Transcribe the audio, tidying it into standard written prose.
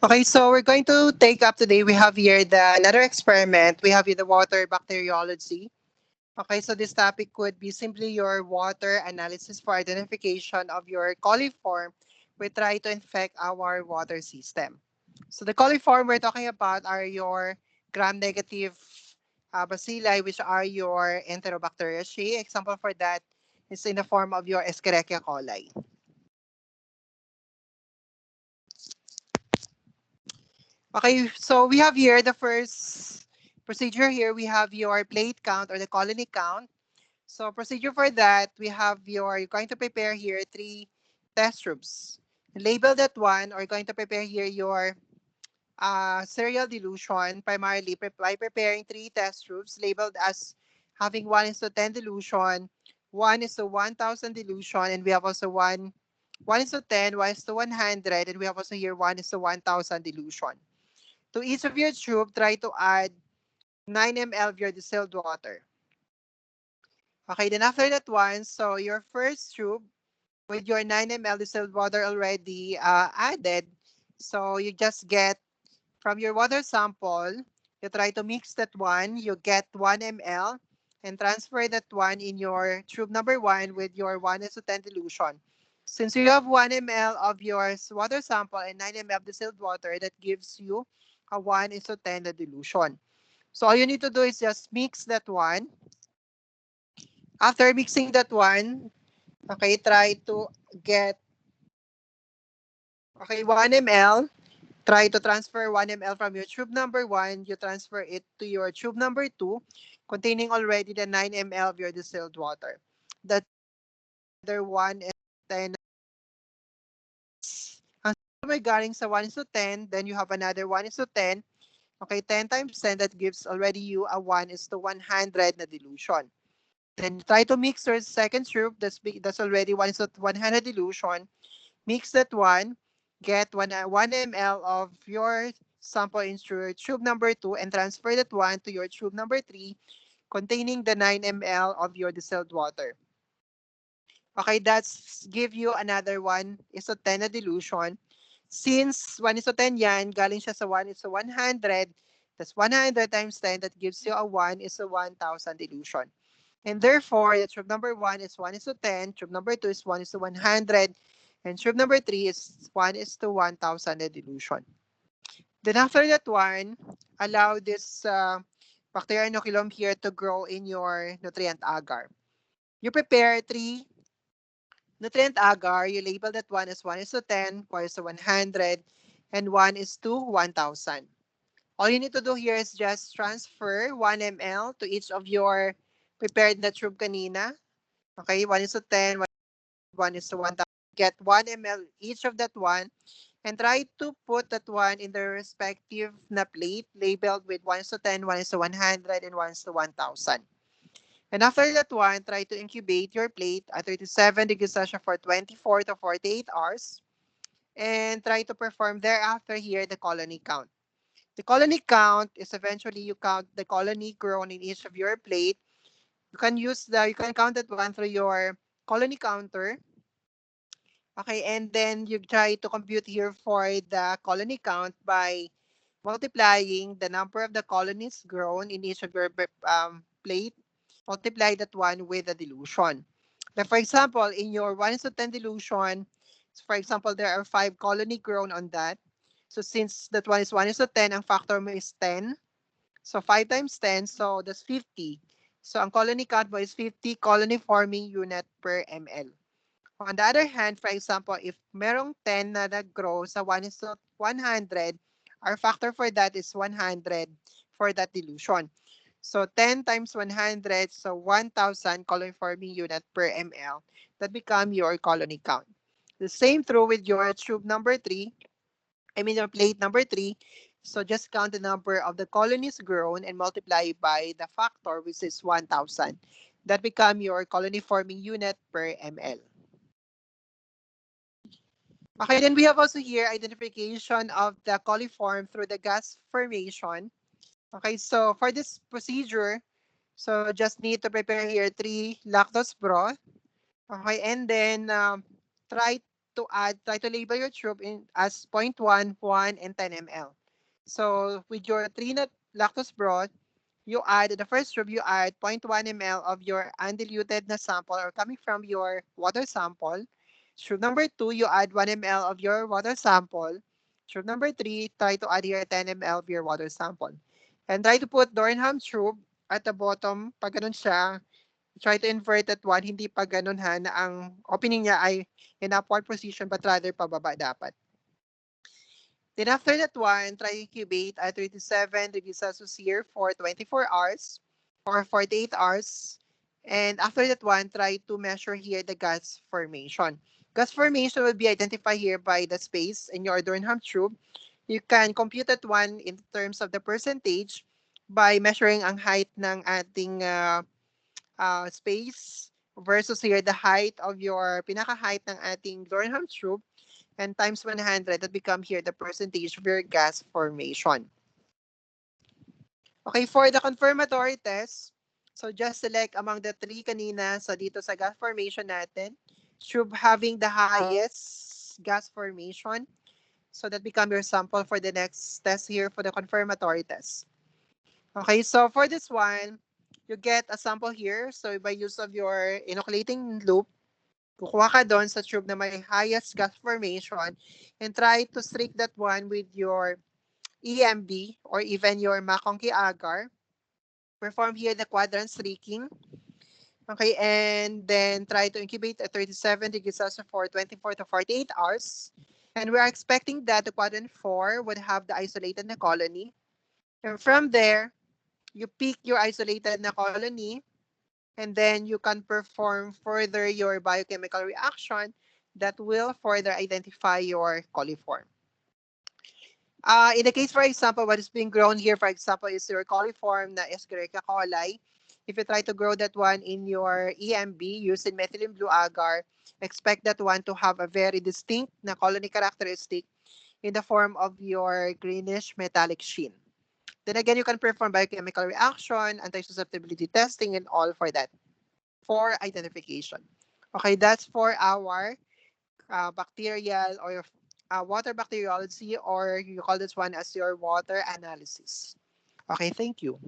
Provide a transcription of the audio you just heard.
Okay, so we're going to take up today. We have here another experiment. We have here the water bacteriology. Okay, so this topic could be simply your water analysis for identification of your coliform. We try to infect our water system. So the coliform we're talking about are your gram-negative bacilli, which are your Enterobacteriaceae. Example for that is in the form of your Escherichia coli. Okay, so we have here the first procedure here. We have your plate count or the colony count. So procedure for that, you're going to prepare here 3 test tubes. Label that one, or going to prepare here your serial dilution, primarily by preparing 3 test tubes labeled as having 1:10 dilution, 1:1000 dilution, and we have also 1:10, 1:100, and we have also here 1:1000 dilution. To each of your tube, try to add 9 ml of your distilled water. Okay, then after that one, so your first tube with your 9 ml distilled water already added, so you just get from your water sample, you try to mix that one, you get 1 ml and transfer that one in your tube number 1 with your 1:10 dilution. Since you have 1 ml of your water sample and 9 ml of distilled water, that gives you a 1:10 dilution. So all you need to do is just mix that one. After mixing that one, okay, try to get, okay, 1 ml. Try to transfer 1 ml from your tube number 1. You transfer it to your tube number 2, containing already the 9 ml of your distilled water. That's another 1:10. Ang regarding sa 1:10, then you have another 1:10. Okay, 10 times 10, that gives already you a 1:100 na dilution. Then try to mix your second tube. That's already 1:100 dilution. Mix that one. Get 1 ml of your sample into your tube number 2 and transfer that one to your tube number 3 containing the 9 ml of your distilled water. Okay, that's give you another 1:10 na dilution. Since 1:10 yan, galing siya sa 1:100, that's 100 times 10, that gives you a 1:1000 dilution. And therefore, the tube number 1 is 1:10, tube number 2 is 1:100, and tube number 3 is 1:1000 na dilution. Then after that one, allow this bacterial inoculum here to grow in your nutrient agar. You prepare 3 nutrient agar. You label that one as 1:10, 1:100, and 1:1000. All you need to do here is just transfer 1 ml to each of your prepared na tube kanina. Okay, 1:10, 1:1000. Get 1 ml each of that one and try to put that one in the respective na plate labeled with 1:10, 1:100, and 1:1000. And after that one, try to incubate your plate at 37 degrees Celsius for 24 to 48 hours. And try to perform thereafter here the colony count. The colony count is eventually you count the colony grown in each of your plate. You can count that one through your colony counter. Okay, and then you try to compute here for the colony count by multiplying the number of the colonies grown in each of your plate. Multiply that one with the dilution. Now, for example, in your 1:10 dilution, for example, there are 5 colony grown on that. So since that one is 1:10, ang factor mo is 10. So 5 times 10, so that's 50. So ang colony count mo is 50 colony forming unit per ml. On the other hand, for example, if merong 10 na nag-grow sa 1:100, our factor for that is 100 for that dilution. So 10 times 100, so 1,000 colony forming unit per ml. That become your colony count. The same true with your tube number 3, your plate number 3. So just count the number of the colonies grown and multiply by the factor, which is 1,000. That become your colony forming unit per ml. Okay, then we have also here identification of the coliform through the gas formation. Okay, so for this procedure, so just need to prepare here 3 lactose broth. Okay, and then try to add, try to label your tube in as zero point 0.1, 1, and 10 ml. So with your 3 nut lactose broth, you add, in the first tube, you add zero point 0.1 ml of your undiluted na sample or coming from your water sample. Tube number 2, you add 1 ml of your water sample. Tube number 3, try to add here 10 ml of your water sample. And try to put Dornham tube at the bottom. Pag ganun siya, try to invert that one. Hindi pa ganun ha, na ang opening niya ay in upward position but rather pababa dapat. Then after that one, try incubate at 37 degrees Celsius here for 24 hours or 48 hours. And after that one, try to measure here the gas formation. Gas formation will be identified here by the space in your Dornham tube. You can compute that one in terms of the percentage by measuring ang height ng ating space versus here the height of your pinaka-height ng ating Dornham tube and times 100, that become here the percentage of your gas formation. Okay, for the confirmatory test, so just select among the three kanina sa dito sa gas formation natin, tube having the highest gas formation. So that become your sample for the next test here for the confirmatory test. Okay, so for this one, you get a sample here. So by use of your inoculating loop, kukuha ka doon sa tube na may highest gas formation and try to streak that one with your EMB or even your McConkey agar. Perform here the quadrant streaking. Okay, and then try to incubate at 37 degrees Celsius for 24 to 48 hours. And we are expecting that the quadrant 4 would have the isolated na colony. And from there, you pick your isolated na colony, and then you can perform further your biochemical reaction that will further identify your coliform. In the case, for example, what is being grown here, for example, is your coliform na Escherichia coli. If you try to grow that one in your EMB using methylene blue agar, expect that one to have a very distinct na colony characteristic in the form of your greenish metallic sheen. Then again, you can perform biochemical reaction, anti-susceptibility testing, and all for that, for identification. Okay, that's for our bacterial or water bacteriology, or you call this one as your water analysis. Okay, thank you.